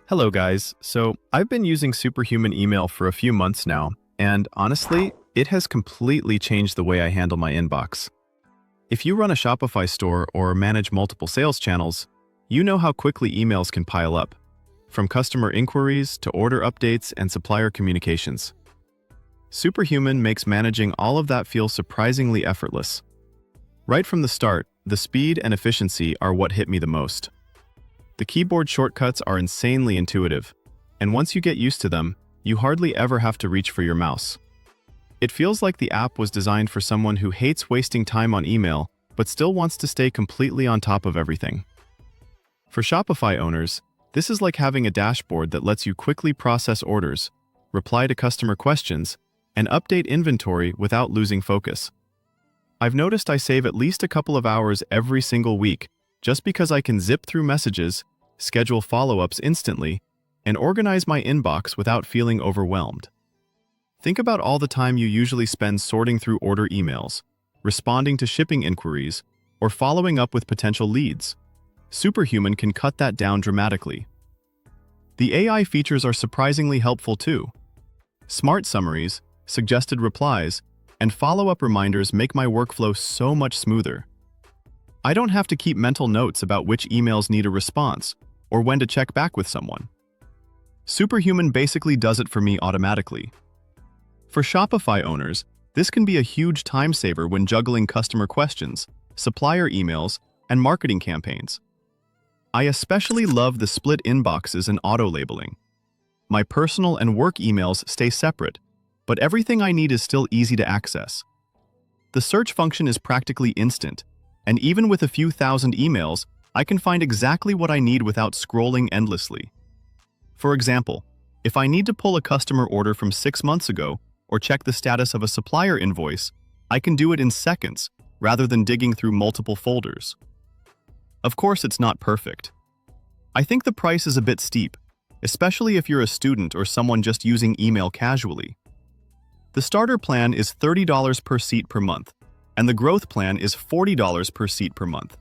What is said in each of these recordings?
Hello guys, so I've been using Superhuman email for a few months now, and honestly, it has completely changed the way I handle my inbox. If you run a Shopify store or manage multiple sales channels, you know how quickly emails can pile up, from customer inquiries to order updates and supplier communications. Superhuman makes managing all of that feel surprisingly effortless. Right from the start, the speed and efficiency are what hit me the most. The keyboard shortcuts are insanely intuitive, and once you get used to them, you hardly ever have to reach for your mouse. It feels like the app was designed for someone who hates wasting time on email, but still wants to stay completely on top of everything. For Shopify owners, this is like having a dashboard that lets you quickly process orders, reply to customer questions, and update inventory without losing focus. I've noticed I save at least a couple of hours every single week just because I can zip through messages, schedule follow-ups instantly, and organize my inbox without feeling overwhelmed. Think about all the time you usually spend sorting through order emails, responding to shipping inquiries, or following up with potential leads. Superhuman can cut that down dramatically. The AI features are surprisingly helpful too. Smart summaries, suggested replies, and follow-up reminders make my workflow so much smoother. I don't have to keep mental notes about which emails need a response or when to check back with someone. Superhuman basically does it for me automatically. For Shopify owners, this can be a huge time saver when juggling customer questions, supplier emails, and marketing campaigns. I especially love the split inboxes and auto-labeling. My personal and work emails stay separate, but everything I need is still easy to access. The search function is practically instant, and even with a few thousand emails, I can find exactly what I need without scrolling endlessly. For example, if I need to pull a customer order from 6 months ago or check the status of a supplier invoice, I can do it in seconds rather than digging through multiple folders. Of course, it's not perfect. I think the price is a bit steep, especially if you're a student or someone just using email casually. The starter plan is $30 per seat per month, and the growth plan is $40 per seat per month.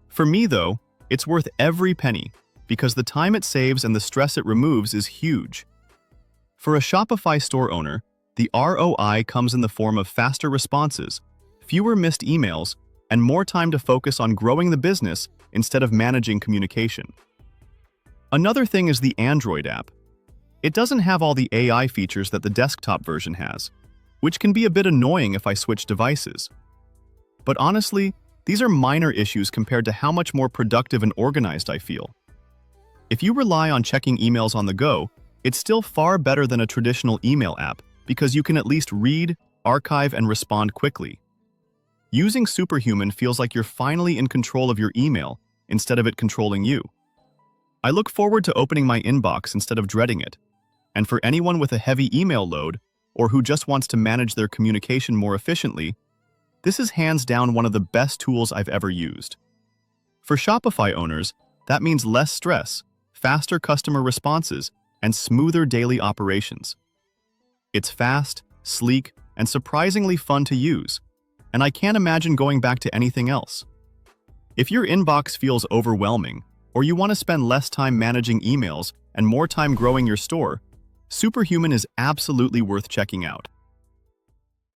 For me, though, it's worth every penny because the time it saves and the stress it removes is huge. For a Shopify store owner, the ROI comes in the form of faster responses, fewer missed emails, and more time to focus on growing the business instead of managing communication. Another thing is the Android app. It doesn't have all the AI features that the desktop version has, which can be a bit annoying if I switch devices. But honestly, these are minor issues compared to how much more productive and organized I feel. If you rely on checking emails on the go, it's still far better than a traditional email app because you can at least read, archive, and respond quickly. Using Superhuman feels like you're finally in control of your email instead of it controlling you. I look forward to opening my inbox instead of dreading it. And for anyone with a heavy email load, or who just wants to manage their communication more efficiently, this is hands down one of the best tools I've ever used. For Shopify owners, that means less stress, faster customer responses, and smoother daily operations. It's fast, sleek, and surprisingly fun to use, and I can't imagine going back to anything else. If your inbox feels overwhelming, or you want to spend less time managing emails and more time growing your store, Superhuman is absolutely worth checking out.